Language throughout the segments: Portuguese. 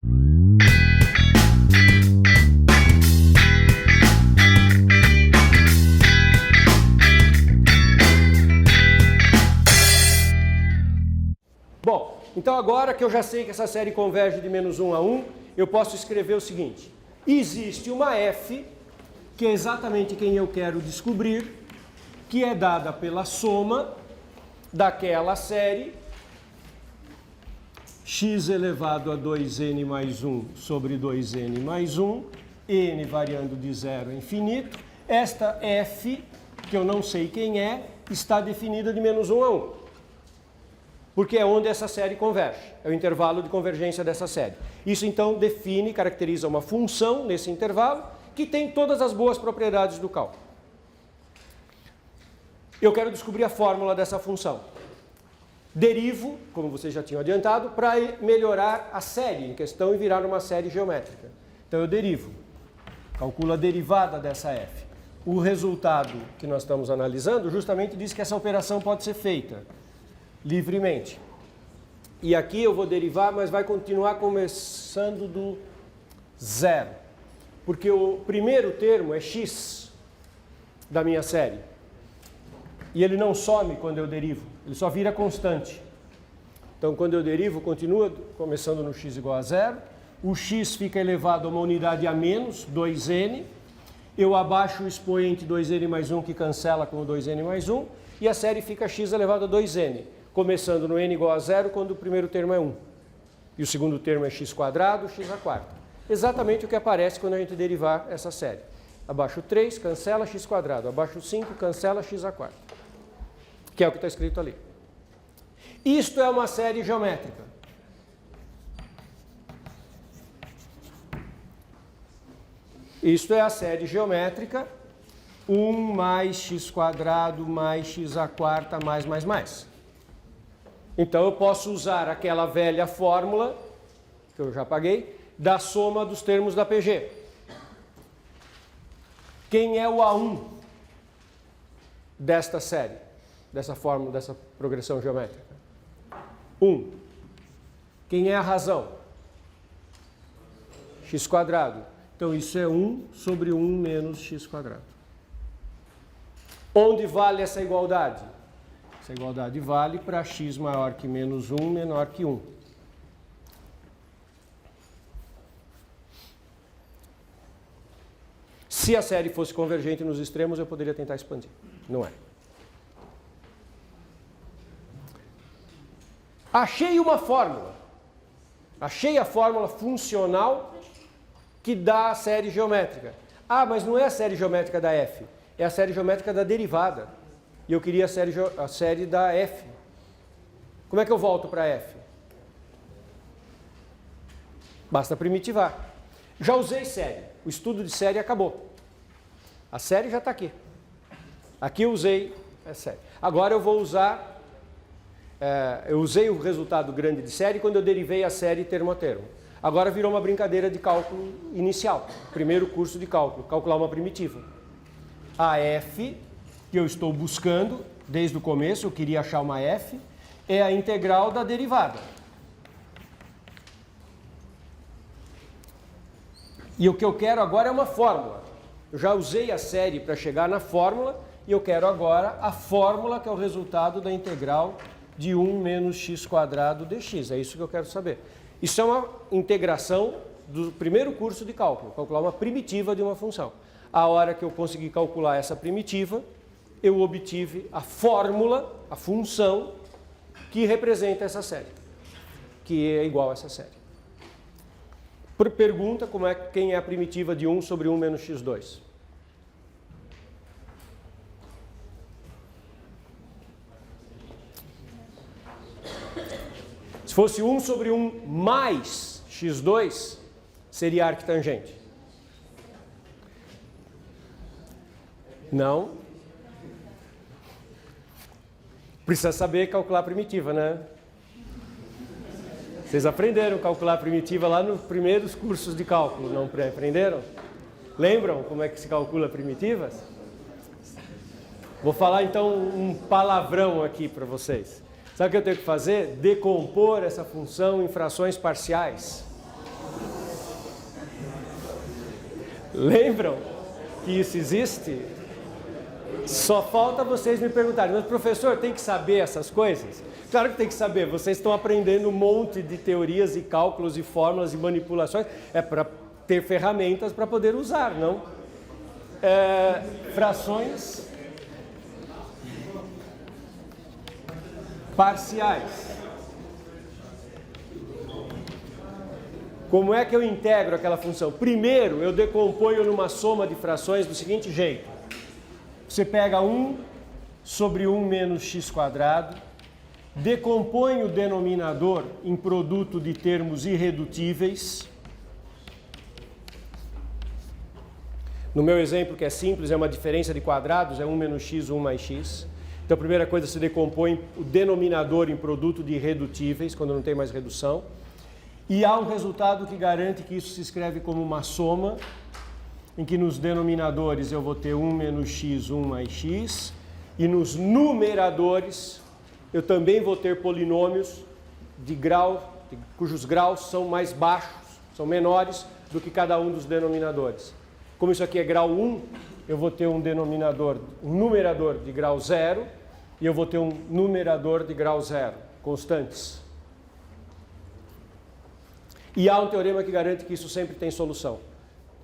Bom, então agora que eu já sei que essa série converge de menos 1 a 1, eu posso escrever o seguinte. Existe uma f, que é exatamente quem eu quero descobrir, que é dada pela soma daquela série x elevado a 2n mais 1 sobre 2n mais 1, n variando de 0 a infinito. Esta f, que eu não sei quem é, está definida de menos 1 a 1. Porque é onde essa série converge, é o intervalo de convergência dessa série. Isso então define, caracteriza uma função nesse intervalo que tem todas as boas propriedades do cálculo. Eu quero descobrir a fórmula dessa função. Derivo, como vocês já tinham adiantado, para melhorar a série em questão e virar uma série geométrica. Então eu derivo, calculo a derivada dessa f. O resultado que nós estamos analisando justamente diz que essa operação pode ser feita livremente. E aqui eu vou derivar, mas vai continuar começando do zero. Porque o primeiro termo é x da minha série. E ele não some quando eu derivo, ele só vira constante. Então, quando eu derivo, continua começando no x igual a zero. O x fica elevado a uma unidade a menos, 2n. Eu abaixo o expoente 2n mais 1, que cancela com o 2n mais 1. E a série fica x elevado a 2n, começando no n igual a zero, quando o primeiro termo é 1. E o segundo termo é x quadrado, x à quarta. Exatamente o que aparece quando a gente derivar essa série. Abaixo 3, cancela x quadrado. Abaixo 5, cancela x à quarta. Que é o que está escrito ali. Isto é uma série geométrica. Isto é a série geométrica 1 mais x quadrado mais x à quarta mais. Então eu posso usar aquela velha fórmula, que eu já paguei, da soma dos termos da PG. Quem é o A1 desta série, dessa fórmula, dessa progressão geométrica? 1. Quem é a razão? X quadrado. Então isso é 1 sobre 1 menos x quadrado. Onde vale essa igualdade? Essa igualdade vale para x maior que menos 1 menor que 1. Se a série fosse convergente nos extremos, eu poderia tentar expandir. Não é. Achei uma fórmula. Achei a fórmula funcional que dá a série geométrica. Ah, mas não é a série geométrica da f. É a série geométrica da derivada. E eu queria a série da f. Como é que eu volto para f? Basta primitivar. Já usei série. O estudo de série acabou. A série já está aqui. Aqui eu usei a série. Agora eu vou usar... eu usei o resultado grande de série quando eu derivei a série termo a termo. Agora virou uma brincadeira de cálculo inicial. Primeiro curso de cálculo. Calcular uma primitiva. A f, que eu estou buscando desde o começo, eu queria achar uma f, é a integral da derivada. E o que eu quero agora é uma fórmula. Eu já usei a série para chegar na fórmula e eu quero agora a fórmula que é o resultado da integral de 1 menos x quadrado dx. É isso que eu quero saber. Isso é uma integração do primeiro curso de cálculo, calcular uma primitiva de uma função. A hora que eu consegui calcular essa primitiva, eu obtive a fórmula, a função, que representa essa série, que é igual a essa série. Pergunta quem é a primitiva de 1 sobre 1 menos x2. Se fosse 1 sobre 1 mais x2, seria arquitangente. Não. Precisa saber calcular a primitiva, né? Vocês aprenderam a calcular a primitiva lá nos primeiros cursos de cálculo, não aprenderam? Lembram como é que se calcula primitivas? Vou falar então um palavrão aqui para vocês. Sabe o que eu tenho que fazer? Decompor essa função em frações parciais. Lembram que isso existe? Só falta vocês me perguntarem, mas professor, tem que saber essas coisas? Claro que tem que saber, vocês estão aprendendo um monte de teorias e cálculos e fórmulas e manipulações, é para ter ferramentas para poder usar, não? Frações parciais. Como é que eu integro aquela função? Primeiro, eu decomponho numa soma de frações do seguinte jeito. Você pega 1 sobre 1 menos x quadrado, decompõe o denominador em produto de termos irredutíveis. No meu exemplo, que é simples, é uma diferença de quadrados, é 1 menos x, 1 mais x. Então, a primeira coisa, se decompõe o denominador em produto de irredutíveis, quando não tem mais redução. E há um resultado que garante que isso se escreve como uma soma, em que nos denominadores eu vou ter 1 menos x, 1 mais x, e nos numeradores eu também vou ter polinômios de grau, cujos graus são mais baixos, são menores do que cada um dos denominadores. Como isso aqui é grau 1, eu vou ter um numerador de grau 0, e eu vou ter um numerador de grau 0, constantes. E há um teorema que garante que isso sempre tem solução.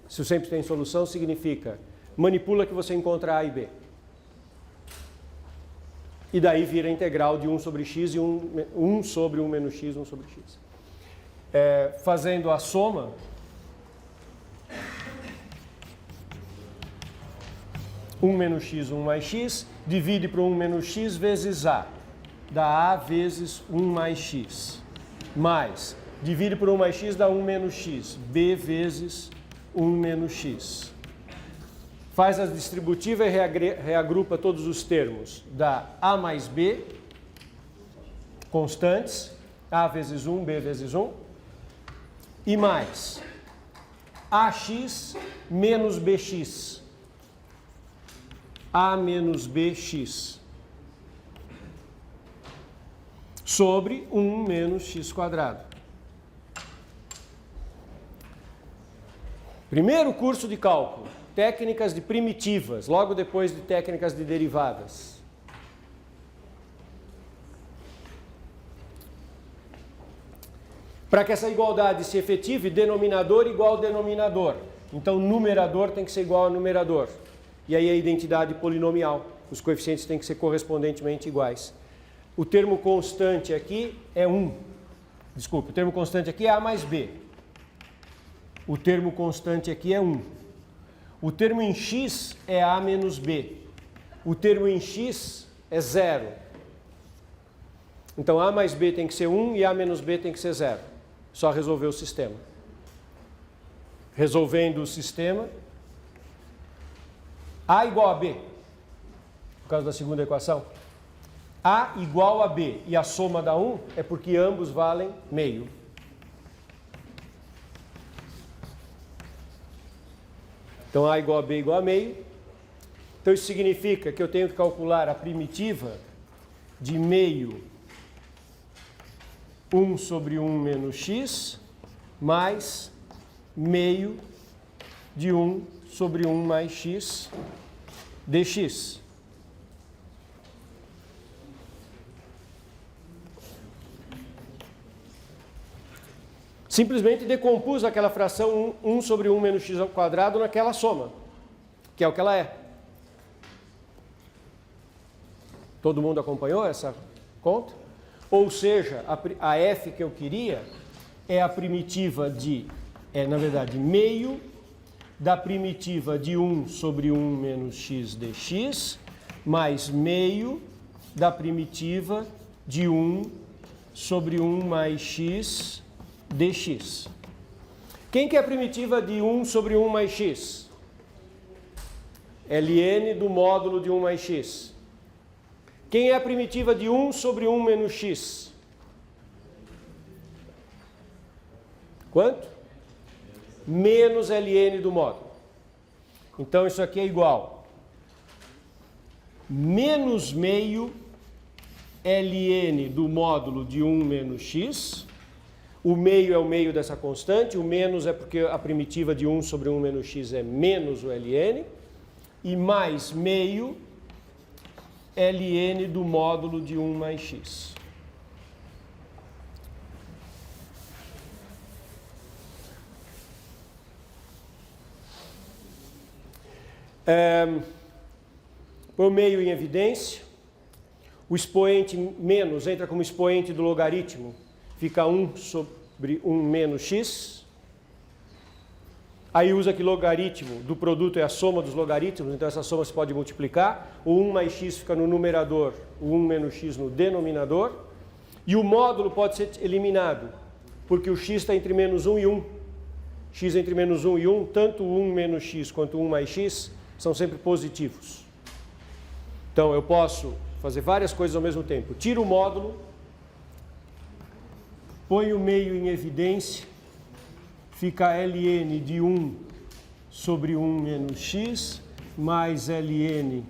Se isso sempre tem solução, significa manipula que você encontra A e B. E daí vira a integral de 1 sobre x e 1 sobre 1 menos x, 1 sobre x. Fazendo a soma, menos x, 1 mais x, divide para 1 menos x vezes A. Dá A vezes 1 mais x. Mais, divide por 1 mais x, dá 1 menos x. B vezes 1 menos x. Faz a distributiva e reagrupa todos os termos. Dá A mais B, constantes, A vezes 1, B vezes 1. E mais, AX menos BX. A menos BX. Sobre 1 menos x quadrado. Primeiro curso de cálculo, técnicas de primitivas, logo depois de técnicas de derivadas. Para que essa igualdade se efetive, denominador igual denominador. Então, numerador tem que ser igual a numerador. E aí a identidade polinomial. Os coeficientes têm que ser correspondentemente iguais. O termo constante aqui é 1. Desculpe, o termo constante aqui é A mais B. O termo constante aqui é 1. O termo em x é A menos B. O termo em x é 0. Então, A mais B tem que ser 1 e A menos B tem que ser 0. Só resolver o sistema. Resolvendo o sistema, A igual a B, por causa da segunda equação. A igual a B e a soma dá 1 é porque ambos valem meio. Então, A igual a B igual a meio. Então, isso significa que eu tenho que calcular a primitiva de meio 1 sobre 1 menos x, mais meio de 1 sobre 1 mais x dx. Simplesmente decompus aquela fração 1 sobre 1 menos x ao quadrado naquela soma, que é o que ela é. Todo mundo acompanhou essa conta? Ou seja, a f que eu queria é a primitiva de, na verdade, meio da primitiva de 1 sobre 1 menos x dx, mais meio da primitiva de 1 sobre 1 mais x dx. Quem que é a primitiva de 1 sobre 1 mais x? ln do módulo de 1 mais x. Quem é a primitiva de 1 sobre 1 menos x? Quanto? Menos ln do módulo. Então, isso aqui é igual menos meio ln do módulo de 1 menos x. O meio é o meio dessa constante, o menos é porque a primitiva de 1 sobre 1 menos x é menos o ln, e mais meio ln do módulo de 1 mais x. Põe o meio em evidência. O expoente menos entra como expoente do logaritmo. Fica 1 sobre 1 menos x. Aí usa que logaritmo do produto é a soma dos logaritmos, então essa soma se pode multiplicar. O 1 mais x fica no numerador, o 1 menos x no denominador. E o módulo pode ser eliminado, porque o x está entre menos 1 e 1. X entre menos 1 e 1, tanto o 1 menos x quanto o 1 mais x são sempre positivos. Então eu posso fazer várias coisas ao mesmo tempo. Tiro o módulo, ponho o meio em evidência, fica ln de 1 sobre 1 menos x, mais ln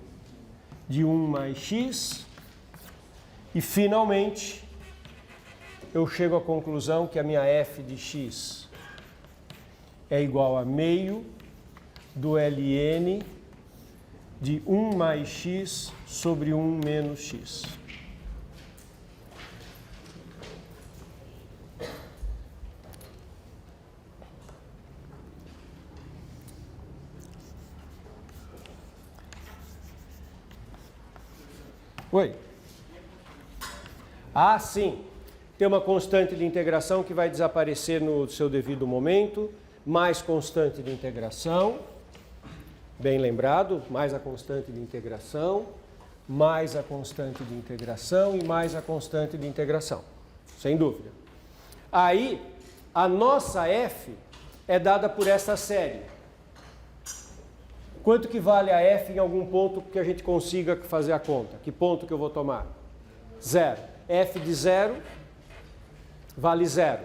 de 1 mais x, e finalmente eu chego à conclusão que a minha f de x é igual a meio do ln de 1 mais x sobre 1 menos x. Oi? Ah, sim. Tem uma constante de integração que vai desaparecer no seu devido momento, mais constante de integração, bem lembrado, mais a constante de integração, mais a constante de integração e mais a constante de integração, sem dúvida. Aí, a nossa f é dada por essa série. Quanto que vale a f em algum ponto que a gente consiga fazer a conta? Que ponto que eu vou tomar? 0. F de 0 vale 0.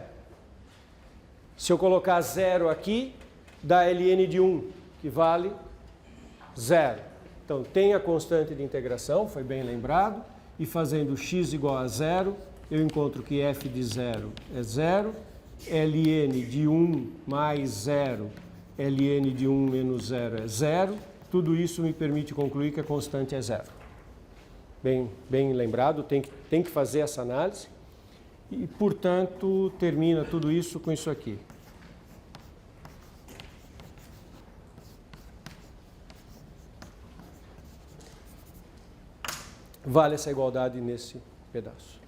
Se eu colocar 0 aqui, dá ln de 1, que vale 0. Então, tem a constante de integração, foi bem lembrado, e fazendo x igual a 0, eu encontro que f de 0 é 0, ln de 1 mais 0, ln de 1 menos 0 é 0. Tudo isso me permite concluir que a constante é 0. Bem lembrado, tem que fazer essa análise. E, portanto, termina tudo isso com isso aqui. Vale essa igualdade nesse pedaço.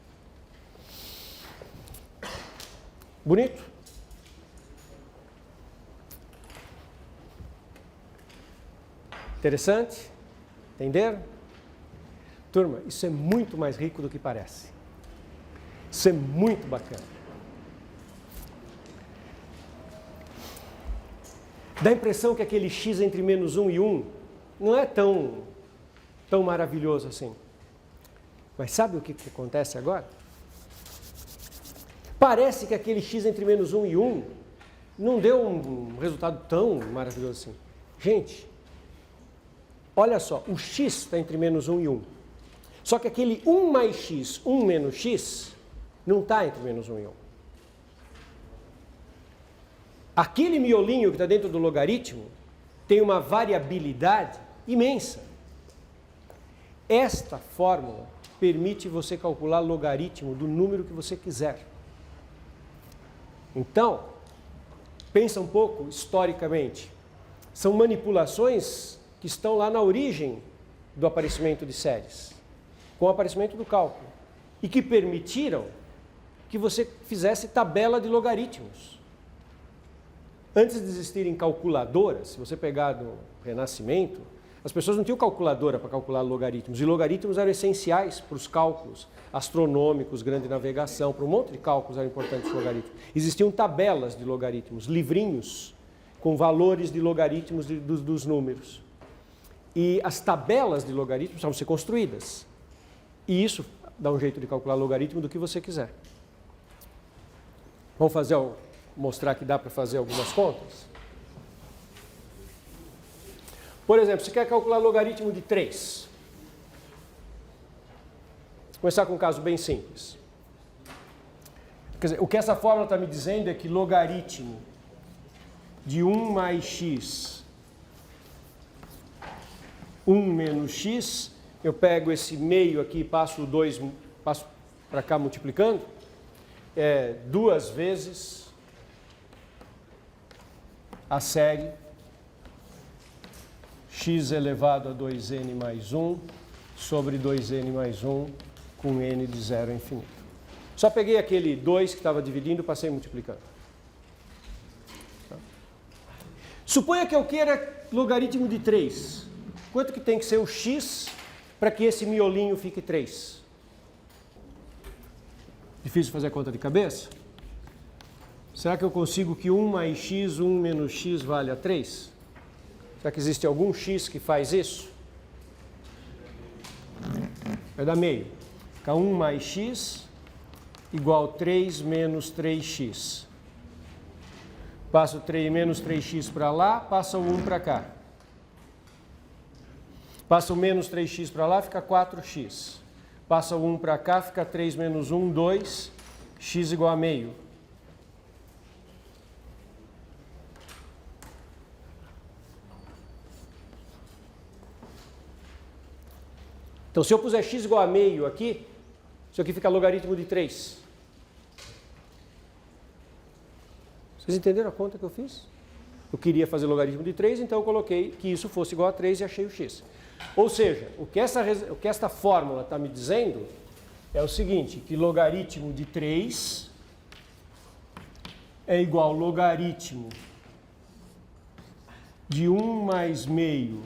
Bonito? Interessante? Entenderam? Turma, isso é muito mais rico do que parece. Isso é muito bacana. Dá a impressão que aquele x entre menos 1 e 1 não é tão maravilhoso assim. Mas sabe o que acontece agora? Parece que aquele x entre menos 1 e 1 não deu um resultado tão maravilhoso assim. Gente, olha só, o x está entre menos 1 e 1. Só que aquele 1 mais x, 1 menos x, não está entre menos 1 e 1. Aquele miolinho que está dentro do logaritmo tem uma variabilidade imensa. Esta fórmula permite você calcular logaritmo do número que você quiser. Então, pensa um pouco historicamente. São manipulações que estão lá na origem do aparecimento de séries, com o aparecimento do cálculo, e que permitiram que você fizesse tabela de logaritmos. Antes de existirem calculadoras, se você pegar no Renascimento, as pessoas não tinham calculadora para calcular logaritmos, e logaritmos eram essenciais para os cálculos astronômicos, grande navegação, para um monte de cálculos eram importantes os logaritmos. Existiam tabelas de logaritmos, livrinhos com valores de logaritmos dos números. E as tabelas de logaritmos precisavam ser construídas. E isso dá um jeito de calcular logaritmo do que você quiser. Vamos mostrar que dá para fazer algumas contas? Por exemplo, você quer calcular logaritmo de 3. Vou começar com um caso bem simples. Quer dizer, o que essa fórmula está me dizendo é que logaritmo de 1 mais x, 1 menos x, eu pego esse meio aqui e passo o 2, passo para cá multiplicando, é 2 vezes a série x elevado a 2n mais 1 sobre 2n mais 1 com n de 0 a infinito. Só peguei aquele 2 que estava dividindo e passei multiplicando. Suponha que eu queira logaritmo de 3. Quanto que tem que ser o x para que esse miolinho fique 3? Difícil fazer a conta de cabeça? Será que eu consigo que 1 mais x, 1 menos x vale a 3? Será que existe algum x que faz isso? Vai dar meio. Fica 1 mais x igual a 3 menos 3x. Passa o menos 3x para lá, passa o 1 para cá. Passa o menos 3x para lá, fica 4x. Passa o 1 para cá, fica 3 menos 1, 2, x igual a meio. Então, se eu puser x igual a meio aqui, isso aqui fica logaritmo de 3. Vocês entenderam a conta que eu fiz? Eu queria fazer logaritmo de 3, então eu coloquei que isso fosse igual a 3 e achei o x. Ou seja, o que esta fórmula está me dizendo é o seguinte, que logaritmo de 3 é igual ao logaritmo de 1 mais meio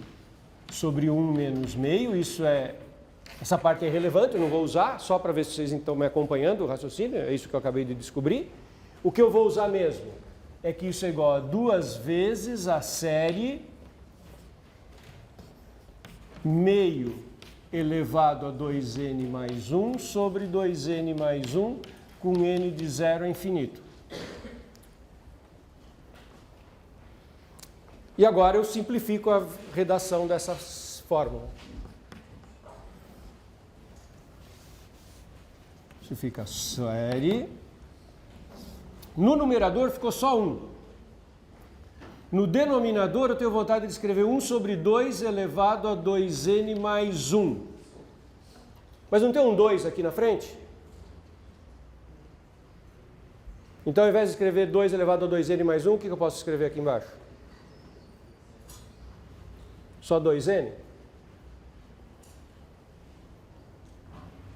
sobre 1 menos meio. Essa parte é irrelevante, eu não vou usar, só para ver se vocês estão me acompanhando o raciocínio, é isso que eu acabei de descobrir. O que eu vou usar mesmo é que isso é igual a 2 vezes a série meio elevado a 2n mais 1 sobre 2n mais 1 com n de 0 a infinito. E agora eu simplifico a redação dessa fórmula. Isso fica série. No numerador ficou só 1. No denominador eu tenho vontade de escrever 1 sobre 2 elevado a 2n mais 1. Mas não tem um 2 aqui na frente? Então, ao invés de escrever 2 elevado a 2n mais 1, o que eu posso escrever aqui embaixo? Só 2n?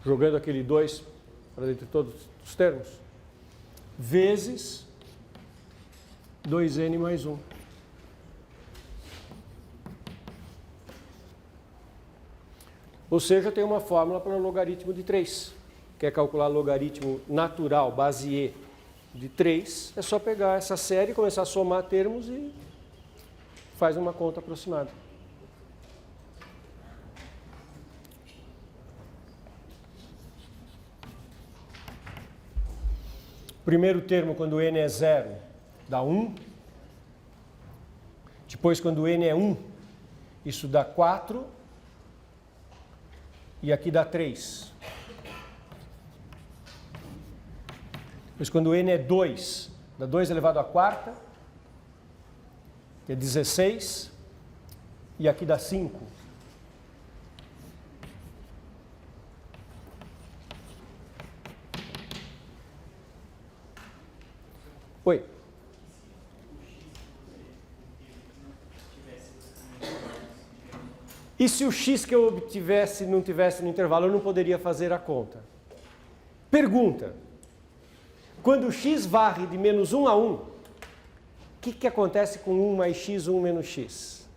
Jogando aquele 2 para dentro de todos os termos. Vezes 2n mais 1. Ou seja, tem uma fórmula para o logaritmo de 3. Quer calcular logaritmo natural, base E, de 3, é só pegar essa série, começar a somar termos e faz uma conta aproximada. Primeiro termo, quando n é 0, dá 1. Depois, quando n é 1, isso dá 4. E aqui dá 3. Depois, quando n é 2, dá 2 elevado à quarta, que é 16. E aqui dá 5. Oi. E se o x que eu obtivesse não tivesse no intervalo, eu não poderia fazer a conta. Pergunta. Quando o x varre de menos 1 a 1, o que acontece com 1 mais x, 1 menos x?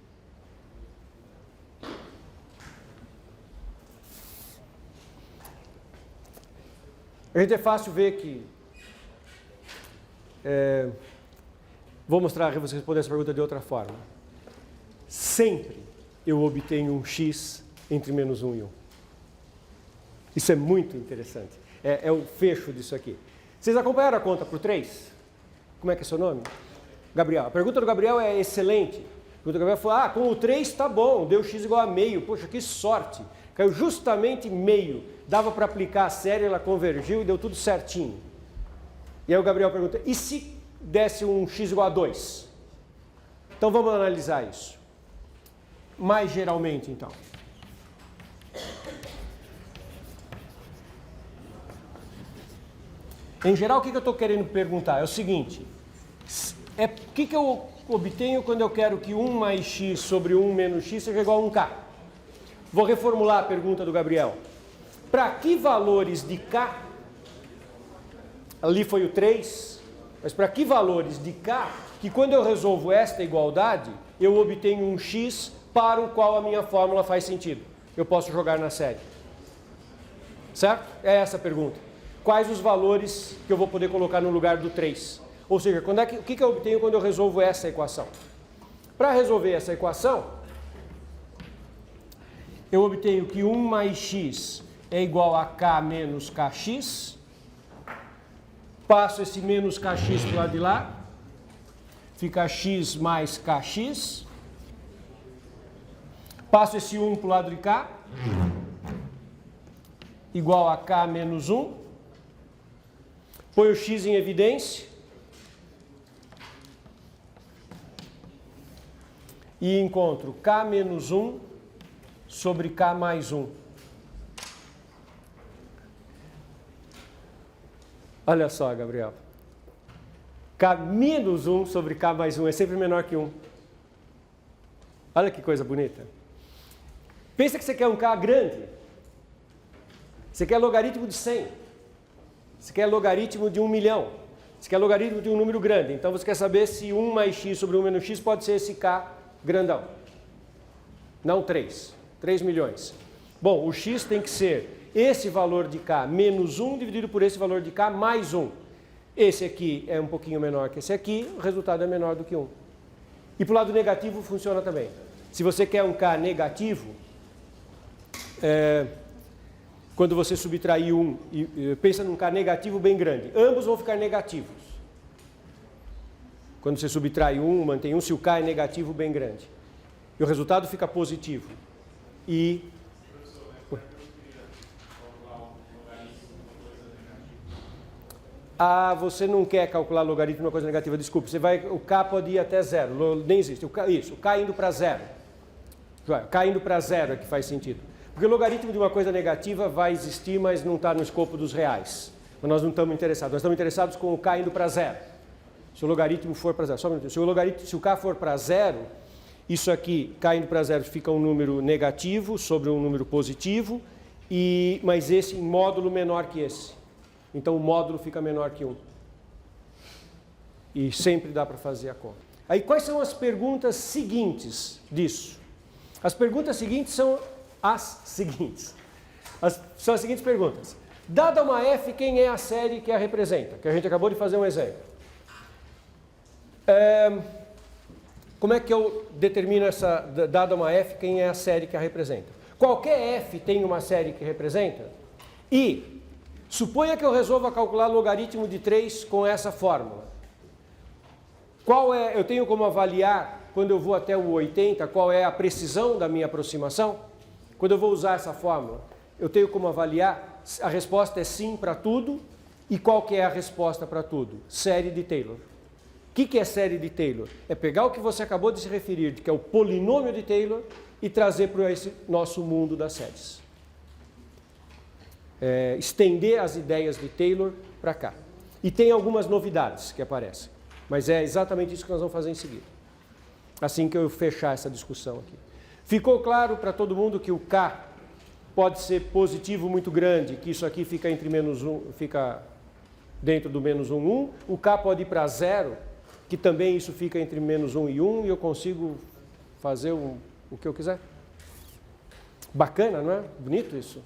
A gente é fácil ver que... vou mostrar para vocês responderem essa pergunta de outra forma. Sempre eu obtenho um x entre menos 1 e 1. Isso é muito interessante. É o fecho disso aqui. Vocês acompanharam a conta por 3? Como é que é seu nome? Gabriel. A pergunta do Gabriel é excelente. A pergunta do Gabriel foi, com o 3 está bom, deu x igual a meio. Poxa, que sorte. Caiu justamente meio. Dava para aplicar a série, ela convergiu e deu tudo certinho. E aí o Gabriel pergunta, e se desse um x igual a 2? Então vamos analisar isso. Mais geralmente, então. Em geral, o que eu estou querendo perguntar? É o seguinte, o que eu obtenho quando eu quero que 1 mais x sobre 1 menos x seja igual a 1k? Vou reformular a pergunta do Gabriel. Para que valores de k, ali foi o 3, mas para que valores de k, que quando eu resolvo esta igualdade, eu obtenho um x para o qual a minha fórmula faz sentido? Eu posso jogar na série. Certo? É essa a pergunta. Quais os valores que eu vou poder colocar no lugar do 3? Ou seja, o que eu obtenho quando eu resolvo essa equação? Para resolver essa equação, eu obtenho que 1 mais x é igual a k menos kx. Passo esse menos kx para o lado de lá. Fica x mais kx. Passo esse 1 para o lado de cá. Igual a k menos 1. Põe o x em evidência. E encontro k menos 1 sobre k mais 1. Olha só, Gabriel. K menos 1 sobre k mais 1 é sempre menor que 1. Olha que coisa bonita. Pensa que você quer um k grande. Você quer logaritmo de 100. Você quer logaritmo de 1 milhão. Você quer logaritmo de um número grande. Então você quer saber se 1 mais x sobre 1 menos x pode ser esse k grandão. Não 3. 3 milhões. Bom, o x tem que ser esse valor de k menos 1 dividido por esse valor de k mais 1. Esse aqui é um pouquinho menor que esse aqui, o resultado é menor do que 1. E para o lado negativo funciona também. Se você quer um k negativo, quando você subtrair 1, pensa num k negativo bem grande. Ambos vão ficar negativos. Quando você subtrai 1, mantém 1, se o k é negativo bem grande. E o resultado fica positivo. E... Ah, você não quer calcular logaritmo de uma coisa negativa, desculpe. O k pode ir até zero, nem existe. O k indo para zero. O k indo para zero é que faz sentido. Porque o logaritmo de uma coisa negativa vai existir, mas não está no escopo dos reais. Mas nós não estamos interessados. Nós estamos interessados com o k indo para zero. Se o logaritmo for para zero, só um minutinho. Se o k for para zero, isso aqui, k indo para zero, fica um número negativo sobre um número positivo, mas esse em módulo menor que esse. Então o módulo fica menor que 1. E sempre dá para fazer a conta. Aí quais são as perguntas seguintes disso? As perguntas seguintes são as seguintes. São as seguintes perguntas. Dada uma f, quem é a série que a representa? Que a gente acabou de fazer um exemplo. Como é que eu determino dada uma f, quem é a série que a representa? Qualquer f tem uma série que representa? E suponha que eu resolva calcular logaritmo de 3 com essa fórmula. Eu tenho como avaliar, quando eu vou até o 80, qual é a precisão da minha aproximação? Quando eu vou usar essa fórmula, eu tenho como avaliar, a resposta é sim para tudo, e qual que é a resposta para tudo? Série de Taylor. O que é série de Taylor? É pegar o que você acabou de se referir, que é o polinômio de Taylor, e trazer para esse nosso mundo das séries. Estender as ideias de Taylor para cá. E tem algumas novidades que aparecem, mas é exatamente isso que nós vamos fazer em seguida. Assim que eu fechar essa discussão aqui. Ficou claro para todo mundo que o k pode ser positivo muito grande, que isso aqui fica entre menos 1, fica dentro do menos 1, 1. O k pode ir para zero, que também isso fica entre menos 1 e 1, e eu consigo fazer o que eu quiser. Bacana, não é? Bonito isso.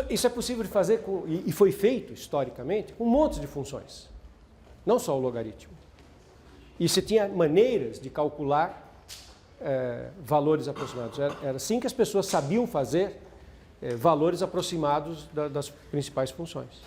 Isso é possível de fazer, e foi feito historicamente, com um monte de funções. Não só o logaritmo. E você tinha maneiras de calcular valores aproximados. Era assim que as pessoas sabiam fazer valores aproximados das principais funções.